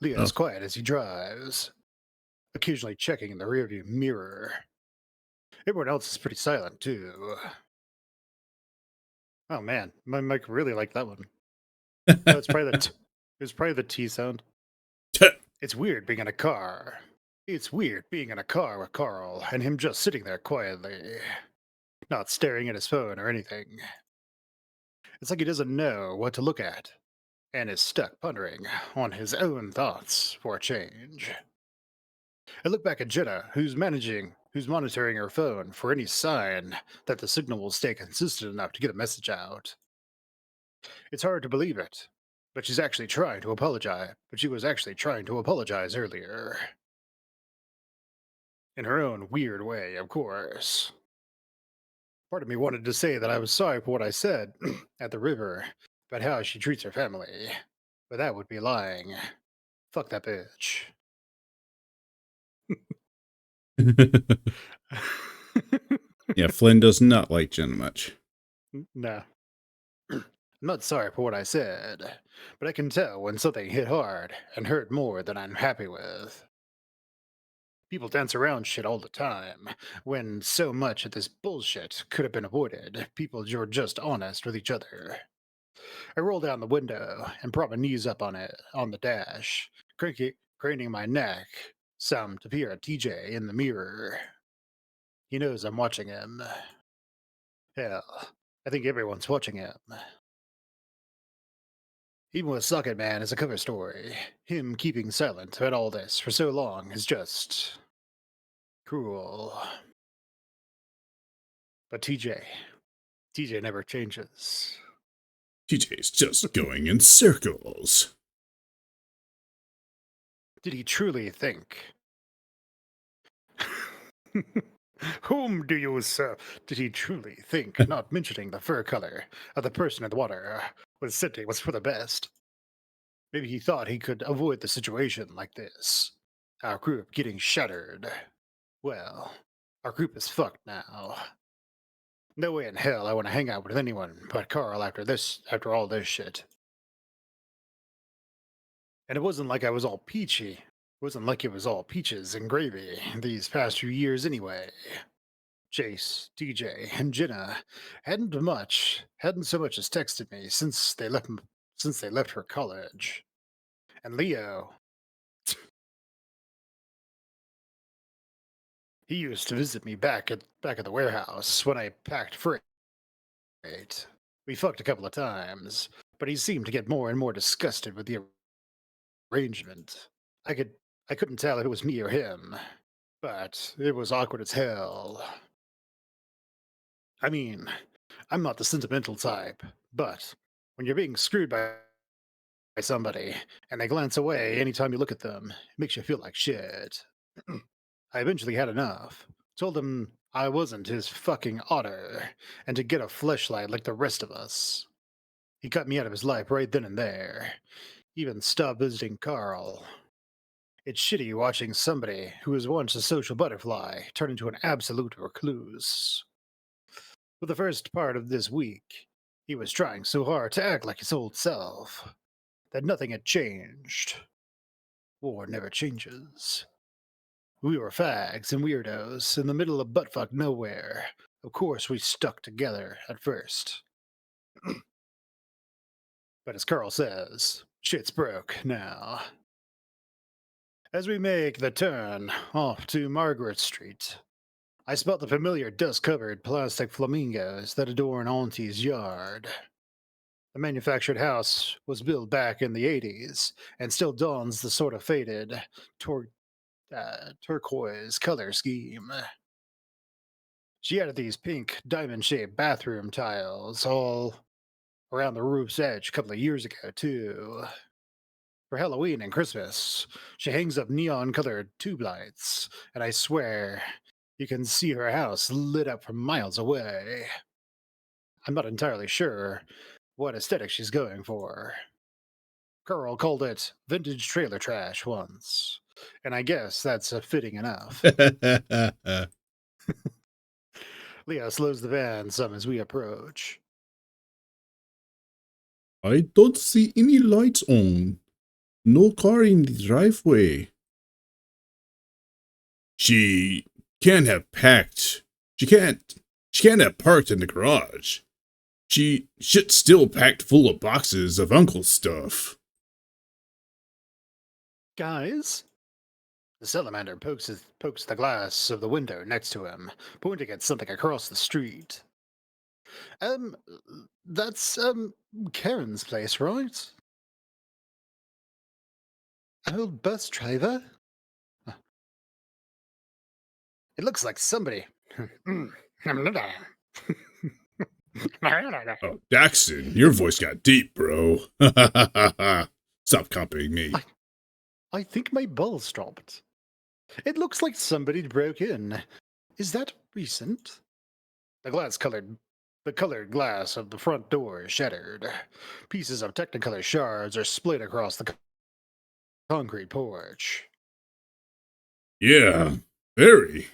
Leo Oh, is quiet as he drives, occasionally checking in the rearview mirror. Everyone else is pretty silent, too. Oh man, my mic really liked that one. Oh, it's probably the T sound. It's weird being in a car. It's weird being in a car with Carl and him just sitting there quietly, not staring at his phone or anything. It's like he doesn't know what to look at and is stuck pondering on his own thoughts for a change. I look back at Jenna, who's monitoring her phone for any sign that the signal will stay consistent enough to get a message out. It's hard to believe it, but she's actually trying to apologize. But she was actually trying to apologize earlier. In her own weird way, of course. Part of me wanted to say that I was sorry for what I said at the river about how she treats her family, but that would be lying. Fuck that bitch. yeah, Flynn does not like Jen much. Nah. I'm not sorry for what I said, but I can tell when something hit hard and hurt more than I'm happy with. People dance around shit all the time, when so much of this bullshit could have been avoided. People are just honest with each other. I roll down the window and prop my knees up on the dash, craning my neck, some to peer at TJ in the mirror. He knows I'm watching him. Hell, I think everyone's watching him. Even with Socket Man as a cover story, him keeping silent about all this for so long is just cruel. But TJ never changes. TJ's just going in circles. Did he truly think? Whom do you serve? Did he truly think not mentioning the fur color of the person in the water was for the best? Maybe he thought he could avoid the situation like this. Our group getting shattered. Well, our group is fucked now. No way in hell I want to hang out with anyone but Carl after all this shit. And it wasn't like I was all peachy. It wasn't like it was all peaches and gravy these past few years anyway. Chase, DJ, and Jenna hadn't so much as texted me since they left for college. And Leo, he used to visit me back at the warehouse when I packed freight. We fucked a couple of times, but he seemed to get more and more disgusted with the arrangement. I could I couldn't tell if it was me or him, but it was awkward as hell. I mean, I'm not the sentimental type, but when you're being screwed by somebody and they glance away anytime you look at them, it makes you feel like shit. I eventually had enough. Told him I wasn't his fucking Otter and to get a fleshlight like the rest of us. He cut me out of his life right then and there. Even stopped visiting Carl. It's shitty watching somebody who was once a social butterfly turn into an absolute recluse. For the first part of this week, he was trying so hard to act like his old self that nothing had changed. War never changes. We were fags and weirdos in the middle of buttfuck nowhere. Of course, we stuck together at first. But as Carl says, shit's broke now. As we make the turn off to Margaret Street, I spot the familiar dust covered plastic flamingos that adorn Auntie's yard. The manufactured house was built back in the 80s and still dons the sort of faded turquoise color scheme. She added these pink diamond shaped bathroom tiles all around the roof's edge a couple of years ago, too. For Halloween and Christmas, she hangs up neon colored tube lights, and I swear you can see her house lit up from miles away. I'm not entirely sure what aesthetic she's going for. Carl called it vintage trailer trash once, and I guess that's fitting enough. Leo slows the van some as we approach. I don't see any lights on. No car in the driveway. She can't have packed. She can't. She can't have parked in the garage. Shit's still packed full of boxes of Uncle's stuff. Guys? The salamander pokes the glass of the window next to him, pointing at something across the street. Um, that's, Karen's place, right? An old bus driver? It looks like somebody. Oh, Daxton, your voice got deep, bro. Stop copying me. I think my balls dropped. It looks like somebody broke in. Is that recent? The colored glass of the front door is shattered. Pieces of Technicolor shards are split across the concrete porch. Yeah, very.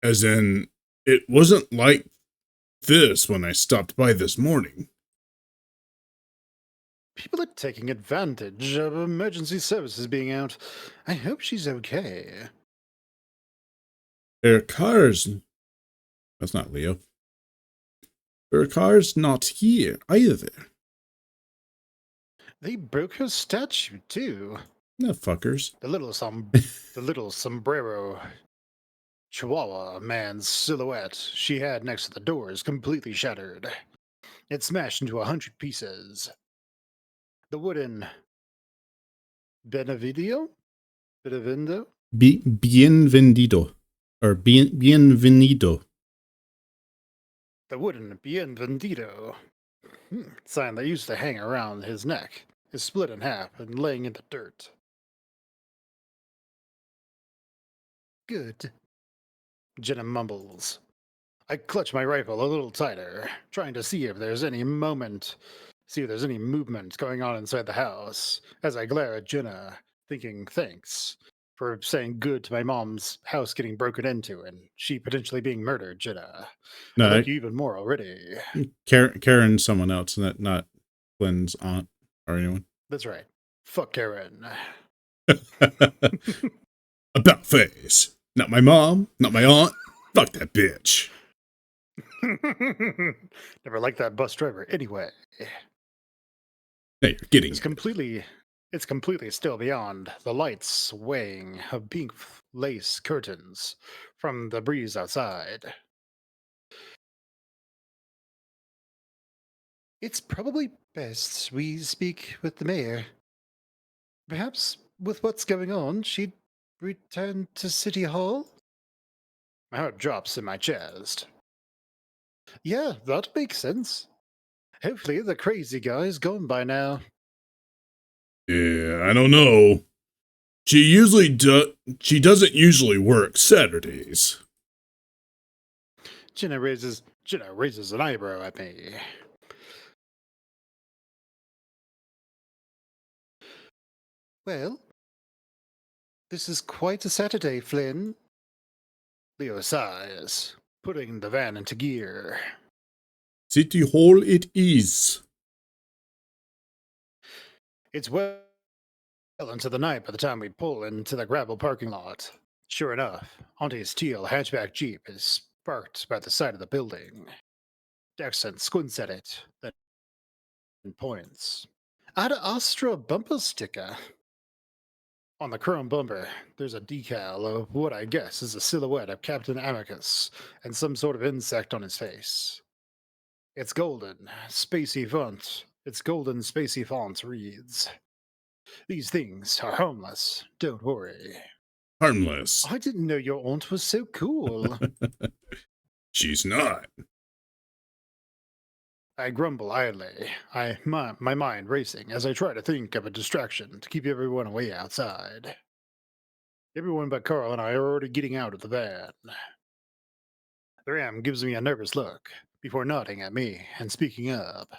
As in, it wasn't like this when I stopped by this morning. People are taking advantage of emergency services being out. I hope she's okay. Her car's... That's not Leo. Her car's not here either. They broke her statue, too. The fuckers. The little sombrero Chihuahua man's silhouette she had next to the door is completely shattered. It smashed into 100 pieces. The wooden Benevidio? Benevindo? Bienvenido. Or bienvenido. The wooden Bienvenido sign that used to hang around his neck is split in half and laying in the dirt. Good, Jenna mumbles. I clutch my rifle a little tighter, trying to see if there's any movement going on inside the house, as I glare at Jenna, thinking thanks for saying good to my mom's house getting broken into and she potentially being murdered, Jenna. I No, like you even more already. Karen's someone else, not Flynn's aunt or anyone. That's right. Fuck Karen. About face. Not my mom, not my aunt. Fuck that bitch. Never liked that bus driver anyway. Hey, you're getting It's completely still beyond the lights swaying of pink lace curtains from the breeze outside. It's probably best we speak with the mayor. Perhaps with what's going on, she'd return to City Hall? My heart drops in my chest. Yeah, that makes sense. Hopefully the crazy guy's gone by now. Yeah, I don't know. She doesn't usually work Saturdays. Jenna raises an eyebrow at me. Well, this is quite a Saturday, Flynn. Leo sighs, putting the van into gear. City Hall it is. It's well into the night by the time we pull into the gravel parking lot. Sure enough, Auntie's teal hatchback Jeep is parked by the side of the building. Jackson squints at it, then points. Ad Astra bumper sticker. On the chrome bumper, there's a decal of what I guess is a silhouette of Captain Amicus and some sort of insect on his face. Its golden, spacey font reads, "These things are harmless, don't worry." Harmless. I didn't know your aunt was so cool. She's not. I grumble idly, my mind racing as I try to think of a distraction to keep everyone away outside. Everyone but Carl and I are already getting out of the van. The ram gives me a nervous look before nodding at me and speaking up.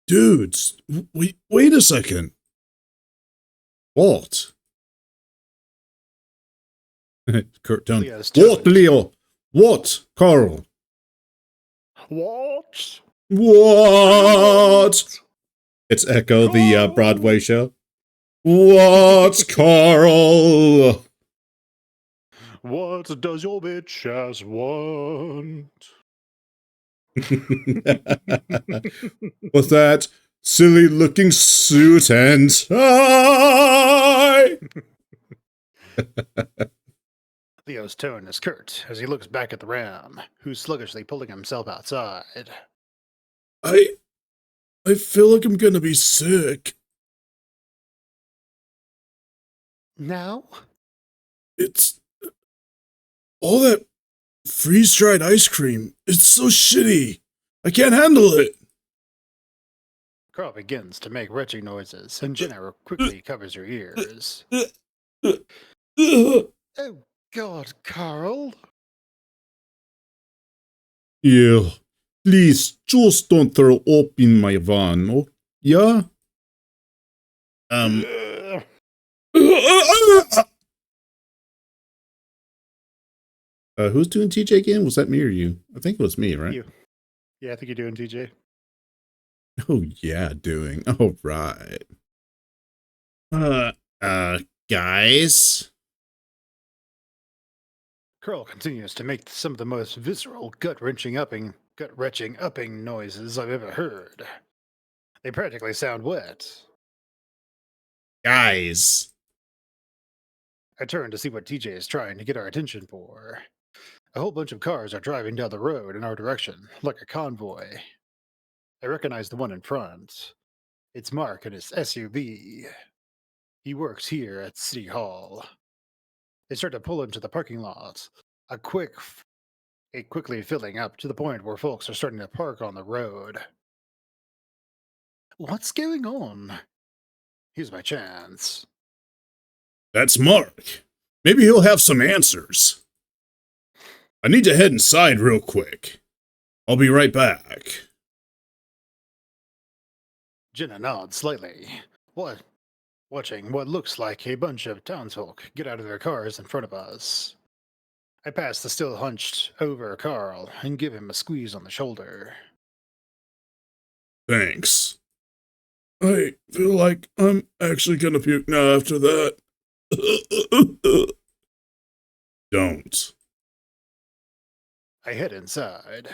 Dudes, wait a second. What? Kurt down. What, Leo? What, Carl? What? What? It's Echo, the Carl! Broadway show. What's Carl? What does your bitch ass want? With that silly looking suit and tie. Leo's tone is curt as he looks back at the ram, who's sluggishly pulling himself outside. I I feel like I'm gonna be sick. Now? It's all that freeze dried ice cream. It's so shitty. I can't handle it. Carl begins to make retching noises, and Jenna quickly covers her ears. Oh, God, Carl! Yeah, please just don't throw up in my van. Oh, yeah. Ugh. Who's doing TJ again? Was that me or you? I think it was me, right? You. Yeah, I think you're doing TJ. Oh yeah, doing. All right. Guys. Carl continues to make some of the most visceral, gut-wrenching upping noises I've ever heard. They practically sound wet. Guys. I turn to see what TJ is trying to get our attention for. A whole bunch of cars are driving down the road in our direction, like a convoy. I recognize the one in front. It's Mark and his SUV. He works here at City Hall. They start to pull into the parking lot. A quick, it quickly filling up to the point where folks are starting to park on the road. What's going on? Here's my chance. That's Mark. Maybe he'll have some answers. I need to head inside real quick. I'll be right back. Jenna nods slightly. What? Watching what looks like a bunch of townsfolk get out of their cars in front of us. I pass the still hunched over Carl and give him a squeeze on the shoulder. Thanks. I feel like I'm actually gonna puke now after that. Don't. I head inside.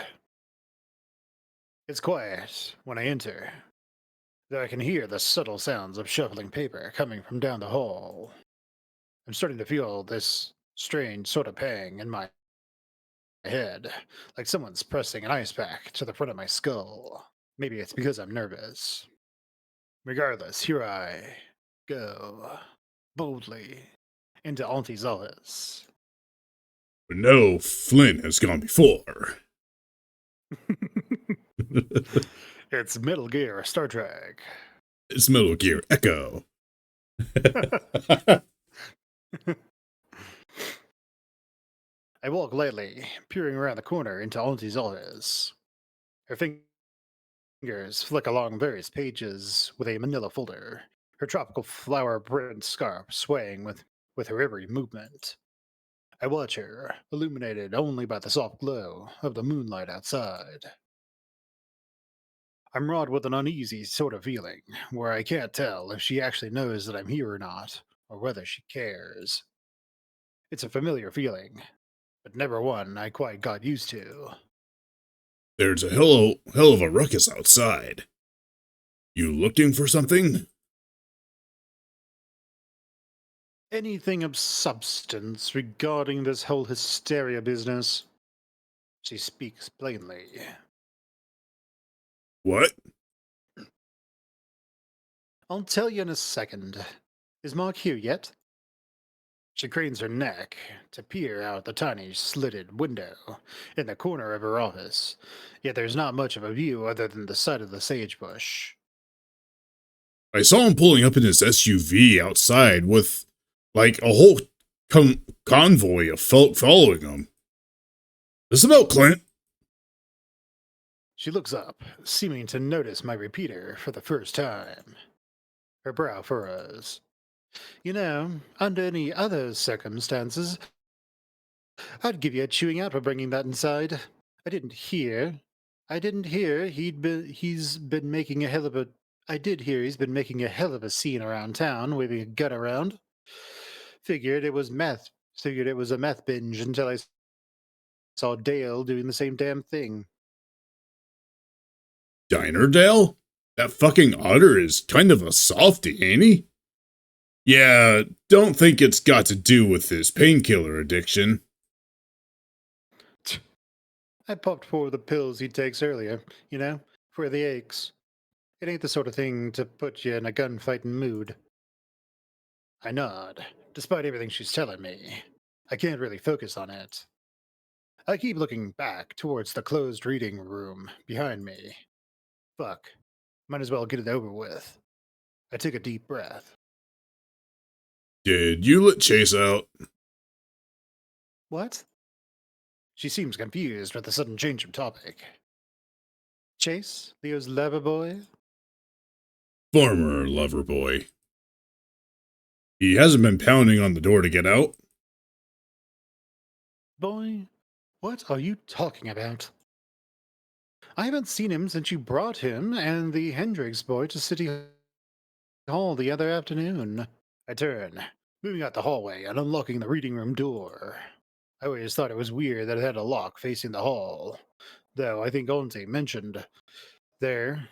It's quiet when I enter, though I can hear the subtle sounds of shuffling paper coming from down the hall. I'm starting to feel this strange sort of pang in my head, like someone's pressing an ice pack to the front of my skull. Maybe it's because I'm nervous. Regardless, here I go, boldly, into Auntie's office. But no, Flynn has gone before. It's Metal Gear Star Trek. It's Metal Gear Echo. I walk lightly, peering around the corner into Auntie's office. Her fingers flick along various pages with a manila folder, her tropical flower print scarf swaying with her every movement. I watch her, illuminated only by the soft glow of the moonlight outside. I'm wrought with an uneasy sort of feeling, where I can't tell if she actually knows that I'm here or not, or whether she cares. It's a familiar feeling, but never one I quite got used to. There's a hell of a ruckus outside. You looking for something? Anything of substance regarding this whole hysteria business? She speaks plainly. What? I'll tell you in a second. Is Mark here yet? She cranes her neck to peer out the tiny slitted window in the corner of her office, yet there's not much of a view other than the side of the sagebush. I saw him pulling up in his SUV outside with, like, a whole convoy of folk following him. This about Clint? She looks up, seeming to notice my repeater for the first time. Her brow furrows. You know, under any other circumstances, I'd give you a chewing out for bringing that inside. I didn't hear. He's been making a hell of a I did hear he's been making a hell of a scene around town, waving a gun around. Figured it was meth. Figured it was a meth binge until I saw Dale doing the same damn thing. Diner Dale? That fucking Otter is kind of a softy, ain't he? Yeah, don't think it's got to do with his painkiller addiction. I popped 4 of the pills he takes earlier, for the aches. It ain't the sort of thing to put you in a gunfighting mood. I nod, despite everything she's telling me. I can't really focus on it. I keep looking back towards the closed reading room behind me. Fuck. Might as well get it over with. I took a deep breath. Did you let Chase out? What? She seems confused with the sudden change of topic. Chase, Leo's lover boy? Former lover boy. He hasn't been pounding on the door to get out. Boy? What are you talking about? I haven't seen him since you brought him and the Hendricks boy to City Hall the other afternoon. I turn, moving out the hallway and unlocking the reading room door. I always thought it was weird that it had a lock facing the hall, though I think Auntie there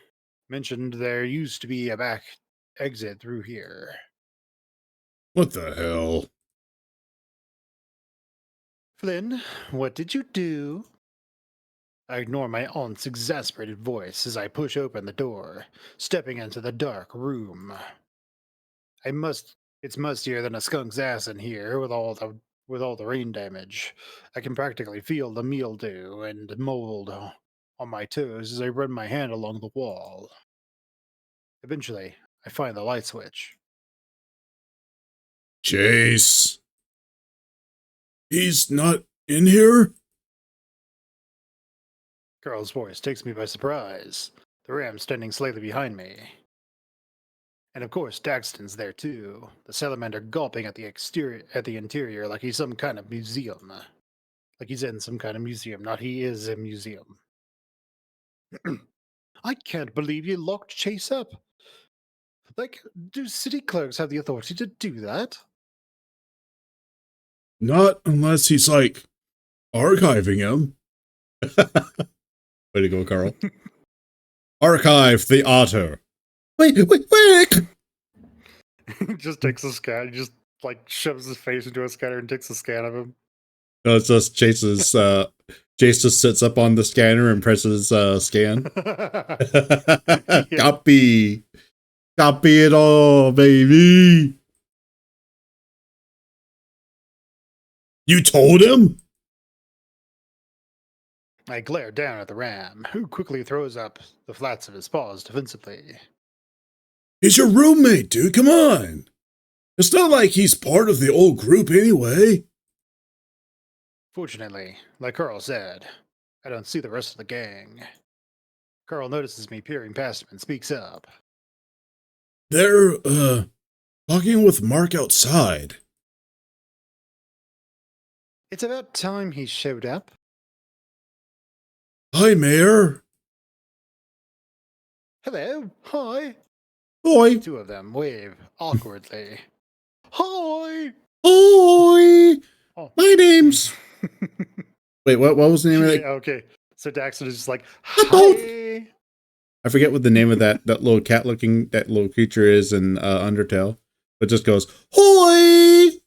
mentioned there used to be a back exit through here. What the hell? Flynn, what did you do? I ignore my aunt's exasperated voice as I push open the door, stepping into the dark room. It's mustier than a skunk's ass in here with all the rain damage. I can practically feel the mildew and mold on my toes as I run my hand along the wall. Eventually, I find the light switch. Chase. He's not in here? Carl's voice takes me by surprise, the ram standing slightly behind me. And of course, Daxton's there too, the salamander gulping at the interior like he's some kind of museum. Like he's in some kind of museum, not he is a museum. I can't believe you locked Chase up. Like, do city clerks have the authority to do that? Not unless he's like archiving him. Way to go, Carl. Archive the Otter. Wait. He just takes a scan, he just like shoves his face into a scanner and takes a scan of him. No, it's just Chase just sits up on the scanner and presses scan. Yeah. Copy. Copy it all, baby. You told him? I glare down at the ram, who quickly throws up the flats of his paws defensively. He's your roommate, dude. Come on. It's not like he's part of the old group anyway. Fortunately, like Carl said, I don't see the rest of the gang. Carl notices me peering past him and speaks up. They're, talking with Mark outside. It's about time he showed up. Hi, Mayor. Hello, hi. Hi. 2 of them wave awkwardly. Hi. Hi. Oh. My name's... Wait, what was the name of that? Okay, so Daxton is just like, Oh. hi. I forget what the name of that little that little creature is in Undertale. It just goes, Hoi!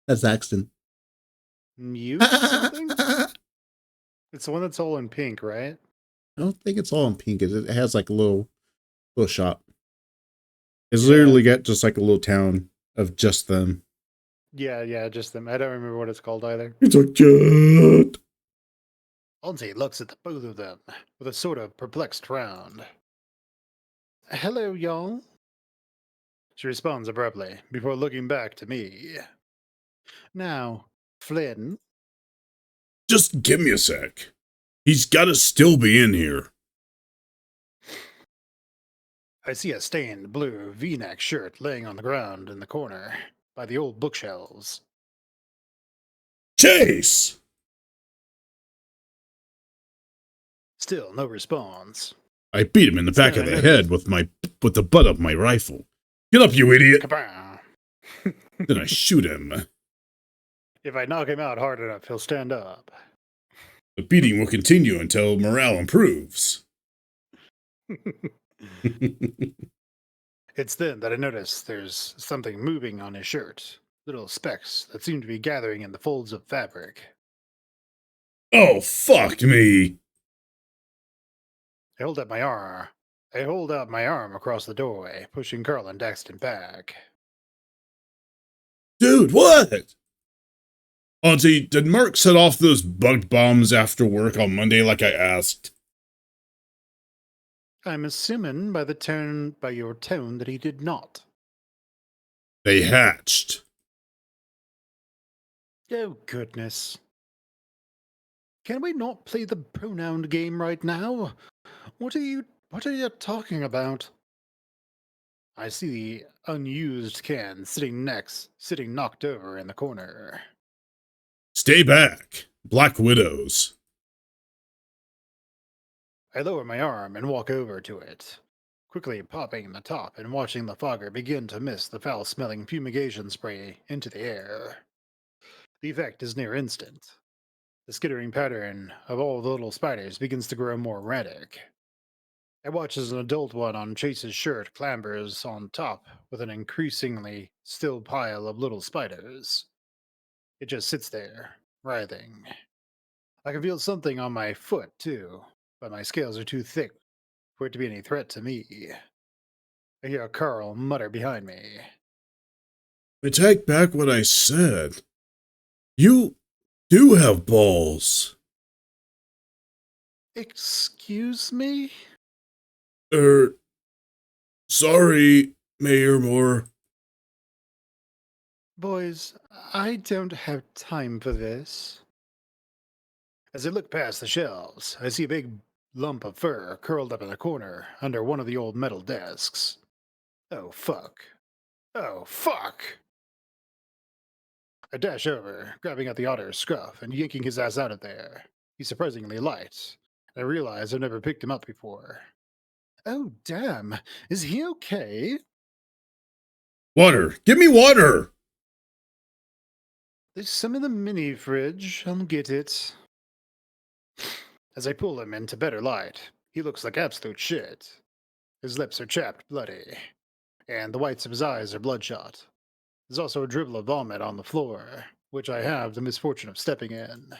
That's Axton. Mute something? It's the one that's all in pink, right? I don't think it's all in pink. It has like a little shop. It's literally got just like a little town of just them. Yeah, just them. I don't remember what it's called either. It's like, Jet. Auntie looks at the both of them with a sort of perplexed frown. Hello, y'all. She responds abruptly before looking back to me. Now, Flynn. Just give me a sec. He's got to still be in here. I see a stained blue V-neck shirt laying on the ground in the corner by the old bookshelves. Chase! Still, no response. I beat him in the back Then of I the noticed. head with the butt of my rifle. Get up, you idiot! Kapow! Then I shoot him. If I knock him out hard enough, he'll stand up. The beating will continue until morale improves. It's then that I notice there's something moving on his shirt. Little specks that seem to be gathering in the folds of fabric. Oh, fuck me! I hold out my arm. I hold out my arm across the doorway, pushing Carl and Daxton back. Dude, what? Auntie, did Mark set off those bug bombs after work on Monday like I asked? I'm assuming by your tone that he did not. They hatched. Oh goodness. Can we not play the pronoun game right now? What are you talking about? I see the unused can sitting knocked over in the corner. Stay back. Black Widows. I lower my arm and walk over to it, quickly popping the top and watching the fogger begin to mist the foul-smelling fumigation spray into the air. The effect is near instant. The skittering pattern of all the little spiders begins to grow more erratic. I watch as an adult one on Chase's shirt clambers on top with an increasingly still pile of little spiders. It just sits there, writhing. I can feel something on my foot, too, but my scales are too thick for it to be any threat to me. I hear Carl mutter behind me. I take back what I said. You do have balls. Excuse me? Sorry, Mayor Moore. Boys, I don't have time for this. As I look past the shelves, I see a big lump of fur curled up in a corner under one of the old metal desks. Oh, fuck. Oh, fuck! I dash over, grabbing at the Otter's scruff and yanking his ass out of there. He's surprisingly light. I realize I've never picked him up before. Oh, damn. Is he okay? Water. Give me water. There's some in the mini fridge. I'll get it. As I pull him into better light, he looks like absolute shit. His lips are chapped bloody, and the whites of his eyes are bloodshot. There's also a dribble of vomit on the floor, which I have the misfortune of stepping in.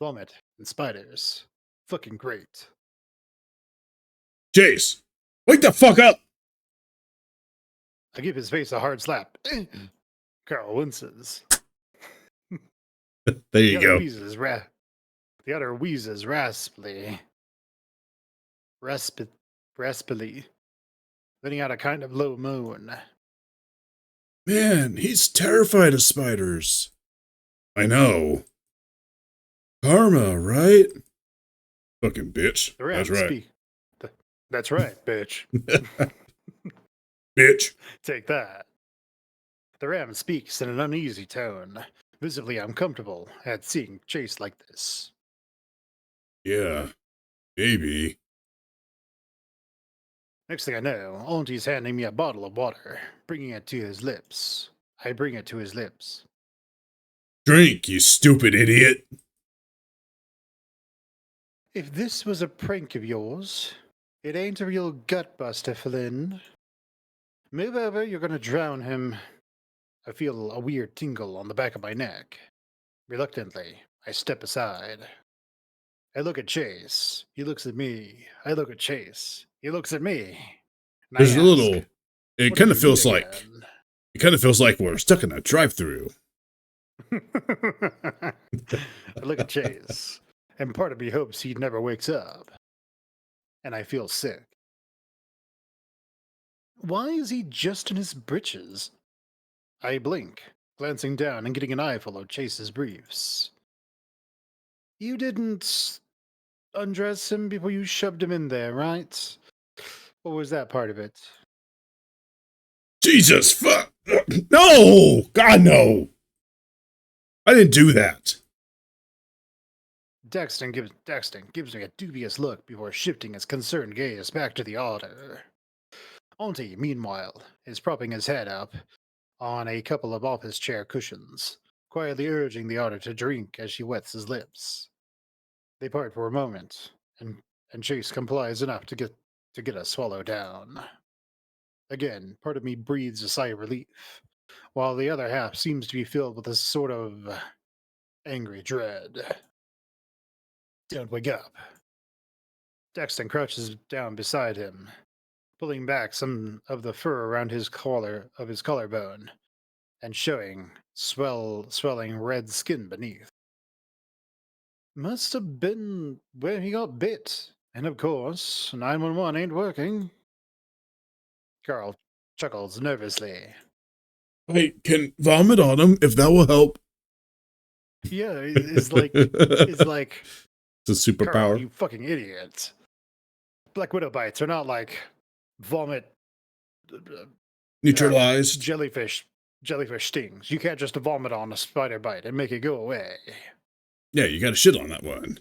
Vomit and spiders. Fucking great. Chase, wake the fuck up. I give his face a hard slap. Carl winces. There you go. The other wheezes raspily. Raspily. Letting out a kind of low moan. Man, he's terrified of spiders. I know. Karma, right? Fucking bitch. The ram That's right. speak. That's right, bitch. Bitch. Take that. The ram speaks in an uneasy tone, visibly uncomfortable at seeing Chase like this. Yeah, maybe. Next thing I know, Auntie's handing me a bottle of water, bringing it to his lips. I bring it to his lips. Drink, you stupid idiot. If this was a prank of yours, it ain't a real gutbuster, Flynn. Move over, you're gonna drown him. I feel a weird tingle on the back of my neck. Reluctantly, I step aside. I look at Chase. He looks at me. I look at Chase. He looks at me. And There's I a ask, little. It "What kind did of you feels eat like. again?" It kind of feels like we're stuck in a drive-through. I look at Chase, and part of me hopes he never wakes up. And I feel sick. Why is he just in his breeches? I blink, glancing down and getting an eyeful of Chase's briefs. You didn't undress him before you shoved him in there, right? What was that part of it? Jesus fuck! No! God no! I didn't do that. Dexton gives me a dubious look before shifting his concerned gaze back to the Otter. Auntie, meanwhile, is propping his head up on a couple of office chair cushions, quietly urging the Otter to drink as she wets his lips. They part for a moment, and Chase complies enough to get a swallow down. Again, part of me breathes a sigh of relief, while the other half seems to be filled with a sort of angry dread. Don't wake up. Dexton crouches down beside him, pulling back some of the fur around his collarbone, and showing swelling red skin beneath. Must have been where he got bit. And of course, 911 ain't working. Carl chuckles nervously. I can vomit on him if that will help. Yeah, it's like It's a Carl, superpower. you fucking idiot. Black Widow bites are not like vomit Neutralized. jellyfish stings. You can't just vomit on a spider bite and make it go away. Yeah, you got to shit on that one.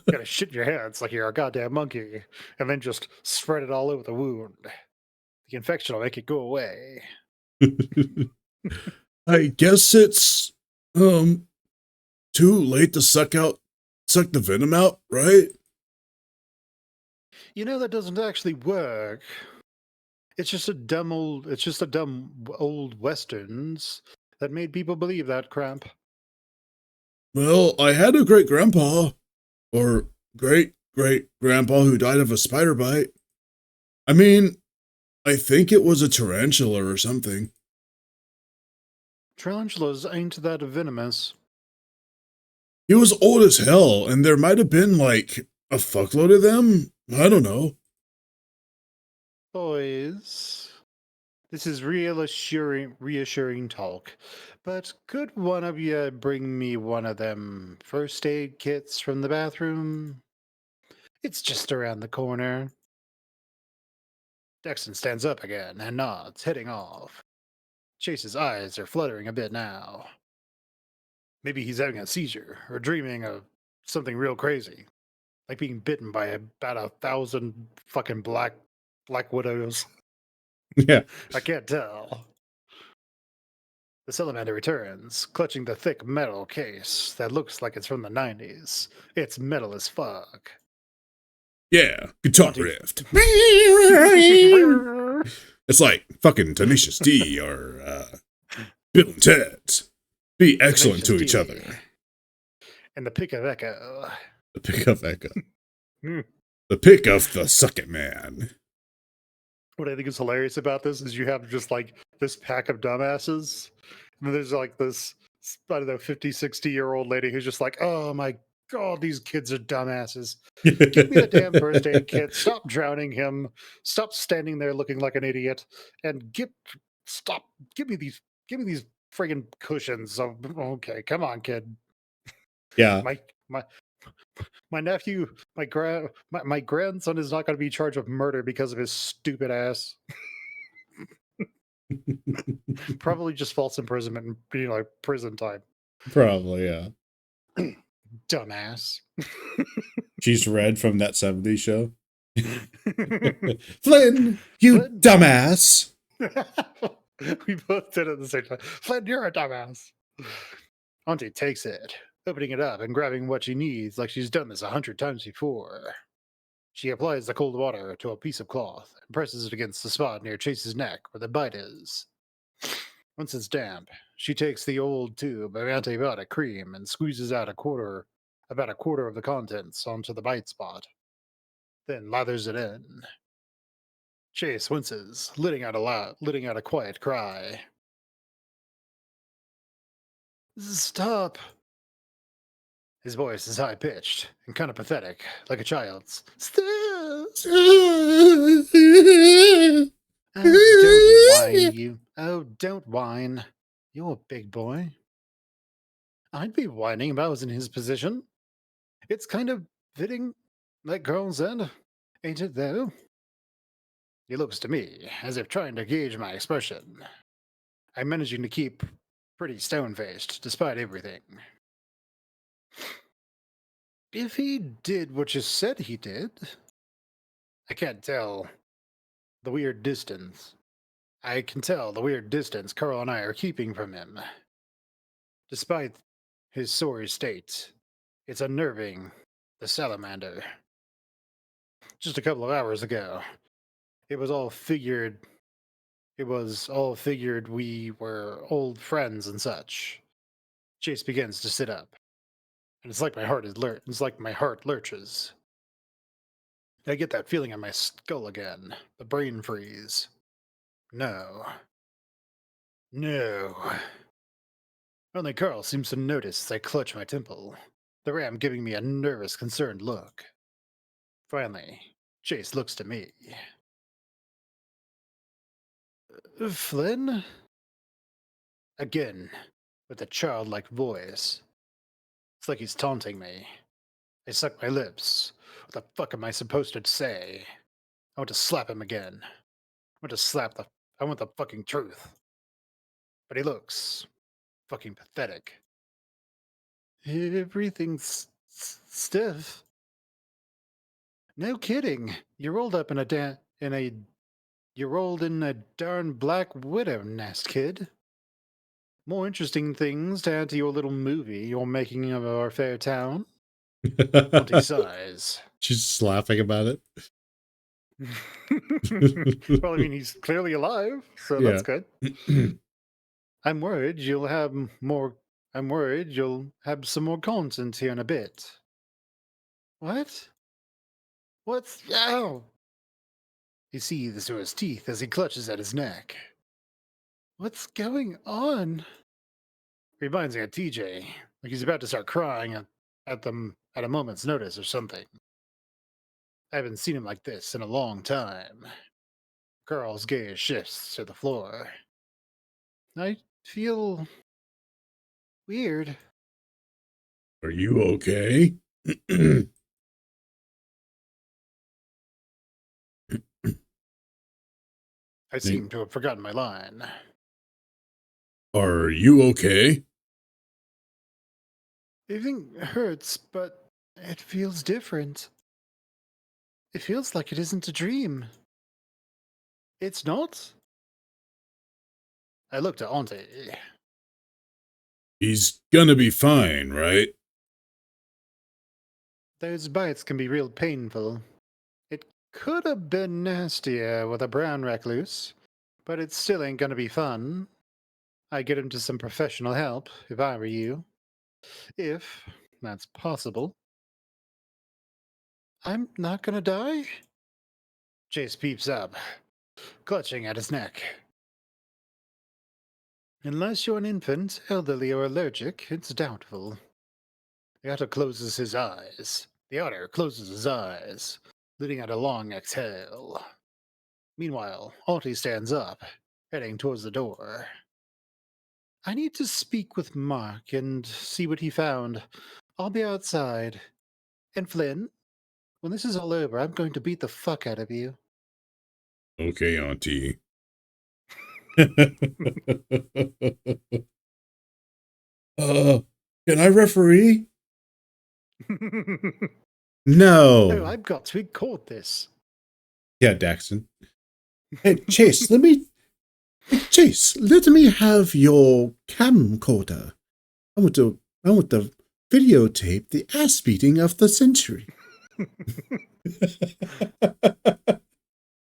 Gotta shit your hands like you're a goddamn monkey, and then just spread it all over the wound. The infection will make it go away. I guess it's too late to suck the venom out, right? You know that doesn't actually work. It's just a dumb old westerns that made people believe that crap. Well, I had a great grandpa or great great grandpa who died of a spider bite. I mean, I think it was a tarantula or something. Tarantulas ain't that venomous. He was old as hell, and there might have been like a fuckload of them. I don't know. Boys, this is reassuring talk. But could one of you bring me one of them first aid kits from the bathroom? It's just around the corner. Dexton stands up again and nods, heading off. Chase's eyes are fluttering a bit now. Maybe he's having a seizure or dreaming of something real crazy, like being bitten by about 1,000 fucking black widows. Yeah. I can't tell. The salamander returns, clutching the thick metal case that looks like it's from the 90s. It's metal as fuck. Yeah. Guitar Auntie. riff. It's like fucking Tenacious D or Bill and Ted. Be excellent to each Tenacious D. other. And the pick of Echo. The pick of Echo. Hmm. The pick of the suck it man. What I think is hilarious about this is you have just like this pack of dumbasses. And then there's like this, I don't know, 50, 60-year-old lady who's just like, oh my God, these kids are dumbasses. Give me the damn first aid kit. Stop drowning him. Stop standing there looking like an idiot. And give me these friggin' cushions. Oh, okay, come on, kid. Yeah. My nephew, my grandson is not going to be charged with murder because of his stupid ass. Probably just false imprisonment and prison time. Probably, yeah. Dumbass. She's Red from that 70s show. Flynn, you Flynn. dumbass. We both did it at the same time. Flynn, you're a dumbass. Auntie takes it, opening it up and grabbing what she needs like she's done this 100 times before. She applies the cold water to a piece of cloth and presses it against the spot near Chase's neck where the bite is. Once it's damp, she takes the old tube of antibiotic cream and squeezes out about a quarter of the contents onto the bite spot, then lathers it in. Chase winces, letting out a quiet cry. Stop! His voice is high pitched and kind of pathetic, like a child's. Stop! Oh, don't whine, you. Oh, don't whine. You're a big boy. I'd be whining if I was in his position. It's kind of fitting, like Carl said. Ain't it, though? He looks to me as if trying to gauge my expression. I'm managing to keep pretty stone-faced, despite everything. If he did what you said he did, I can't tell the weird distance. I can tell the weird distance Carl and I are keeping from him. Despite his sorry state, it's unnerving. The salamander. Just a couple of hours ago, it was all figured. It was all figured we were old friends and such. Chase begins to sit up, and it's like my heart is It's like my heart lurches. I get that feeling in my skull again. The brain freeze. No. No. Only Carl seems to notice as I clutch my temple, the ram giving me a nervous, concerned look. Finally, Chase looks to me. Flynn? Again, with a childlike voice. It's like he's taunting me. I suck my lips. What the fuck am I supposed to say? I want to slap him again. I want the fucking truth. But he looks fucking pathetic. Everything's stiff. No kidding. You rolled up in you rolled in a darn black widow nest, kid. More interesting things to add to your little movie you're making of our fair town. Auntie sighs. She's just laughing about it. Well, I mean, he's clearly alive, so Yeah. that's good. I'm worried you'll have more. I'm worried you'll have some more content here in a bit. What? What's. Ow! He seethes through his teeth as he clutches at his neck. What's going on? Reminds me of TJ, like he's about to start crying at them at a moment's notice or something. I haven't seen him like this in a long time. Carl's gaze shifts to the floor. I feel weird. Are you okay? I seem to have forgotten my line. Are you okay? Everything hurts, but it feels different. It feels like it isn't a dream. It's not? I looked at Auntie. He's gonna be fine, right? Those bites can be real painful. It could have been nastier with a brown recluse, but it still ain't gonna be fun. I'd get him to some professional help if I were you. If that's possible. I'm not gonna die? Chase peeps up, clutching at his neck. Unless you're an infant, elderly, or allergic, it's doubtful. The otter closes his eyes. The otter closes his eyes, letting out a long exhale. Meanwhile, Auntie stands up, heading towards the door. I need to speak with Mark and see what he found. I'll be outside. And Flynn, when this is all over, I'm going to beat the fuck out of you. Okay, Auntie. uh, can I referee? No, No. I've got to record this. Yeah, Daxton. Hey, Chase, let me have your camcorder. I want to videotape the ass beating of the century.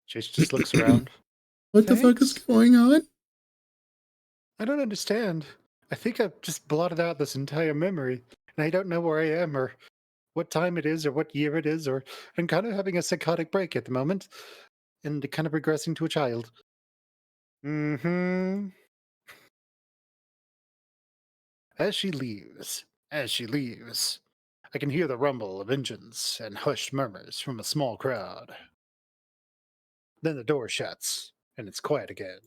Chase just looks around. What the fuck is going on? I don't understand. I think I've just blotted out this entire memory, and I don't know where I am or what time it is or what year it is, or I'm kind of having a psychotic break at the moment and kind of regressing to a child. Mm-hmm. As she leaves, I can hear the rumble of engines and hushed murmurs from a small crowd. Then the door shuts, and it's quiet again.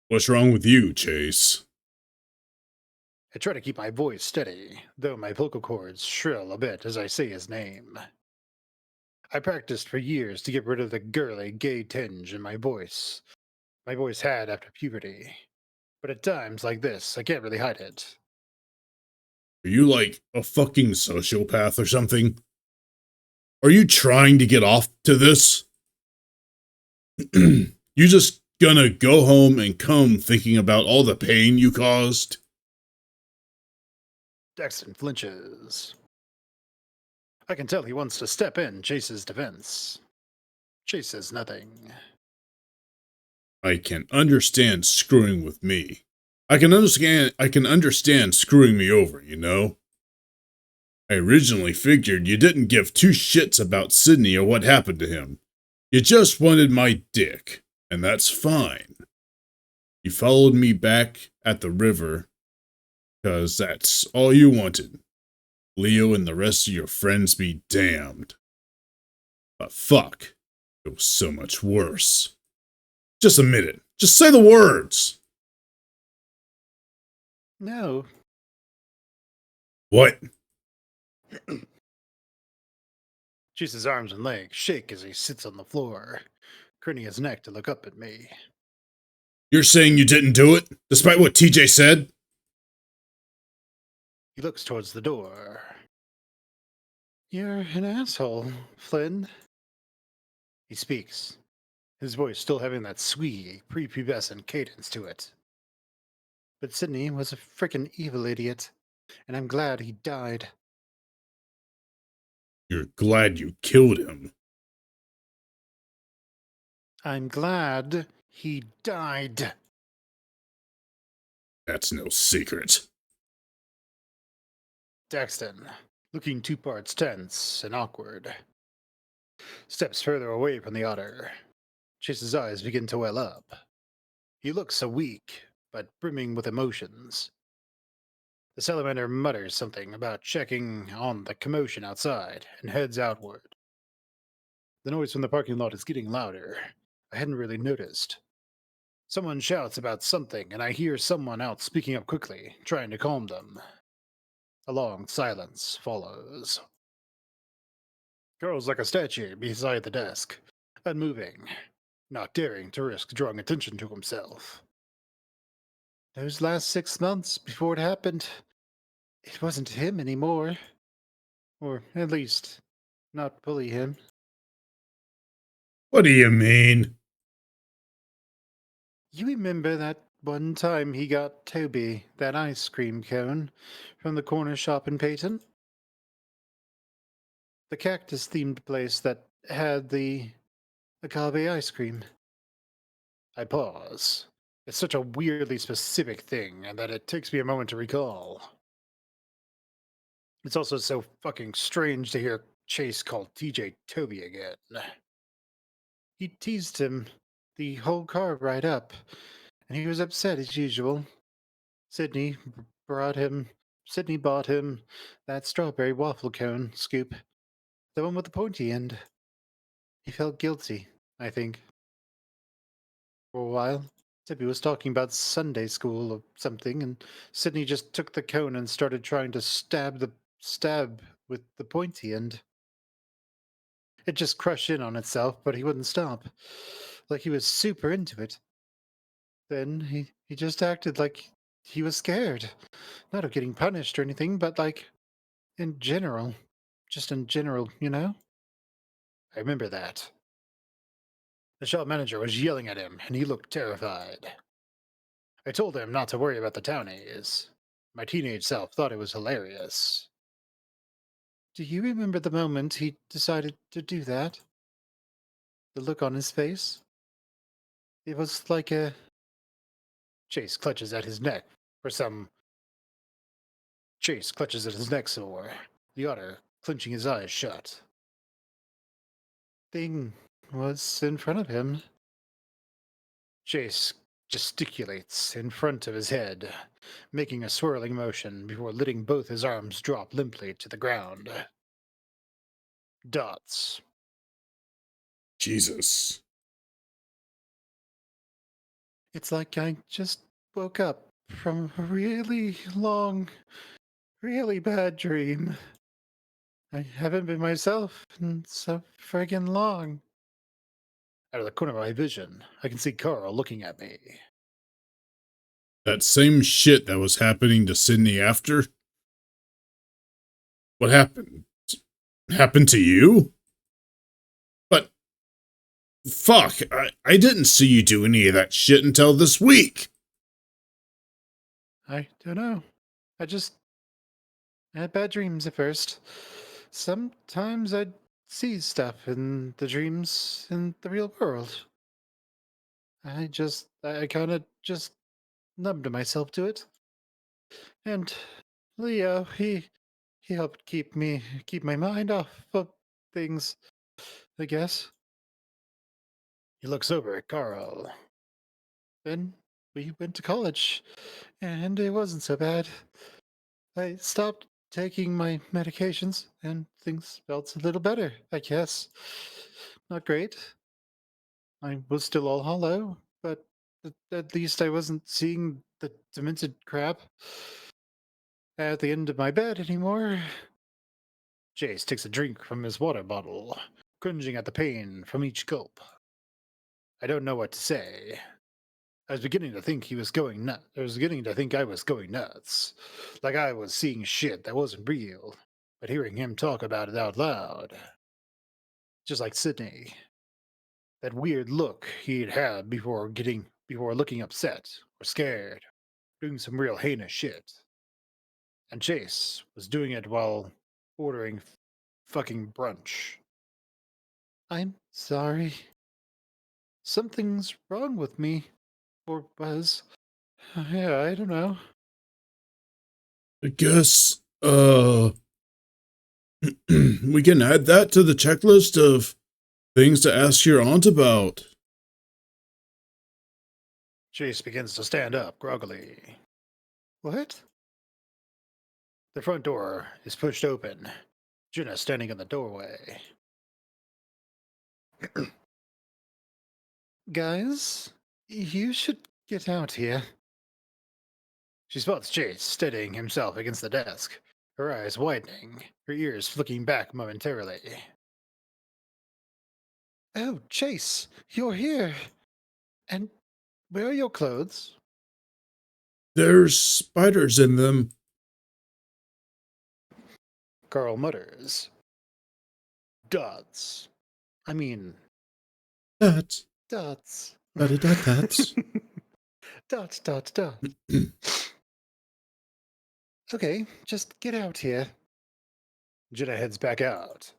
What's wrong with you, Chase? I try to keep my voice steady, though my vocal cords shrill a bit as I say his name. I practiced for years to get rid of the girly, gay tinge in my voice had after puberty. But at times like this, I can't really hide it. Are you like a fucking sociopath or something? Are you trying to get off to this? You just gonna go home and come thinking about all the pain you caused? Daxton flinches. I can tell he wants to step in Chase's defense. Chase says nothing. I can understand screwing with me. I can understand screwing me over, you know? I originally figured you didn't give two shits about Sydney or what happened to him. You just wanted my dick, and that's fine. You followed me back at the river, 'cause that's all you wanted. Leo and the rest of your friends be damned. But fuck, it was so much worse. Just admit it. Just say the words. No. What? Chase's arms and legs shake as he sits on the floor, craning his neck to look up at me. You're saying you didn't do it, despite what TJ said? He looks towards the door. You're an asshole, Flynn. He speaks, his voice still having that sweet, prepubescent cadence to it. But Sydney was a frickin' evil idiot, and I'm glad he died. You're glad you killed him. I'm glad he died. That's no secret. Daxton, looking two parts tense and awkward, steps further away from the otter. Chase's eyes begin to well up. He looks so weak, but brimming with emotions. The salamander mutters something about checking on the commotion outside and heads outward. The noise from the parking lot is getting louder. I hadn't really noticed. Someone shouts about something, and I hear someone else speaking up quickly, trying to calm them. A long silence follows. Carl's like a statue beside the desk, unmoving, not daring to risk drawing attention to himself. Those last 6 months before it happened, it wasn't him anymore. Or at least, not fully him. What do you mean? You remember that one time he got Toby that ice cream cone from the corner shop in Peyton? The cactus themed place that had the agave ice cream. I pause. It's such a weirdly specific thing, and that it takes me a moment to recall. It's also so fucking strange to hear Chase call TJ Toby again. He teased him the whole car ride up, and he was upset as usual. Sydney brought him. Sydney bought him that strawberry waffle cone scoop, the one with the pointy end. He felt guilty, I think, for a while. Tippy was talking about Sunday school or something, and Sydney just took the cone and started trying to stab with the pointy end. It just crushed in on itself, but he wouldn't stop. Like he was super into it. Then he just acted like he was scared. Not of getting punished or anything, but like in general. Just in general, you know? I remember that. The shop manager was yelling at him, and he looked terrified. I told him not to worry about the townies. My teenage self thought it was hilarious. Do you remember the moment he decided to do that? The look on his face? It was like a. Chase clutches at his neck for some. Chase clutches at his neck some more, the otter clenching his eyes shut. Thing was in front of him. Chase gesticulates in front of his head, making a swirling motion before letting both his arms drop limply to the ground. Dots. Jesus. It's like I just woke up from a really long, really bad dream. I haven't been myself in so friggin' long. Out of the corner of my vision, I can see Carl looking at me. That same shit that was happening to Sydney after? What happened? Happened to you? But fuck, I didn't see you do any of that shit until this week. I don't know. I had bad dreams at first. Sometimes I'd see stuff in the dreams in the real world. I kind of just numbed myself to it. And Leo, he helped keep my mind off of things, I guess. He looks over at Carl. Then we went to college, and it wasn't so bad. I stopped taking my medications, and things felt a little better, I guess. Not great. I was still all hollow, but at least I wasn't seeing the demented crap at the end of my bed anymore. Jace takes a drink from his water bottle, cringing at the pain from each gulp. I don't know what to say. I was beginning to think he was going nuts. I was beginning to think I was going nuts. Like I was seeing shit that wasn't real. But hearing him talk about it out loud, just like Sydney, that weird look he'd had before looking upset or scared, doing some real heinous shit. And Chase was doing it while ordering fucking brunch. I'm sorry. Something's wrong with me. Or was. Yeah, I don't know. I guess, we can add that to the checklist of things to ask your aunt about. Chase begins to stand up groggily. What? The front door is pushed open. Jenna standing in the doorway. Guys, you should get out here. She spots Chase steadying himself against the desk, her eyes widening, her ears flicking back momentarily. Oh, Chase, you're here. And where are your clothes? There's spiders in them. Carl mutters. Dots. I mean, That's, dots. that's. Dots, dots, dots. Okay, just get out here. Jenna heads back out.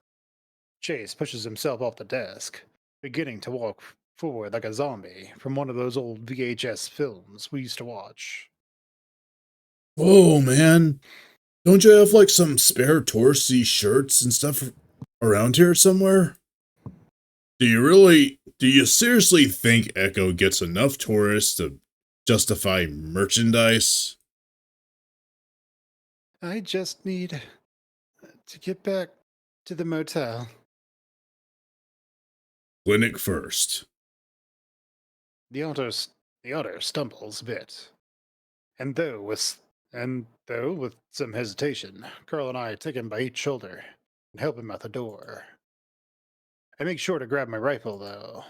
Chase pushes himself off the desk, beginning to walk forward like a zombie from one of those old VHS films we used to watch. Whoa, man. Don't you have like some spare touristy shirts and stuff around here somewhere? Do you seriously think Echo gets enough tourists to justify merchandise? I just need to get back to the motel. Clinic first. The otter, the otter stumbles a bit, and though with some hesitation, Carl and I take him by each shoulder and help him out the door. I make sure to grab my rifle, though.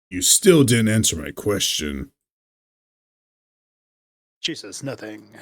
You still didn't answer my question. She says nothing.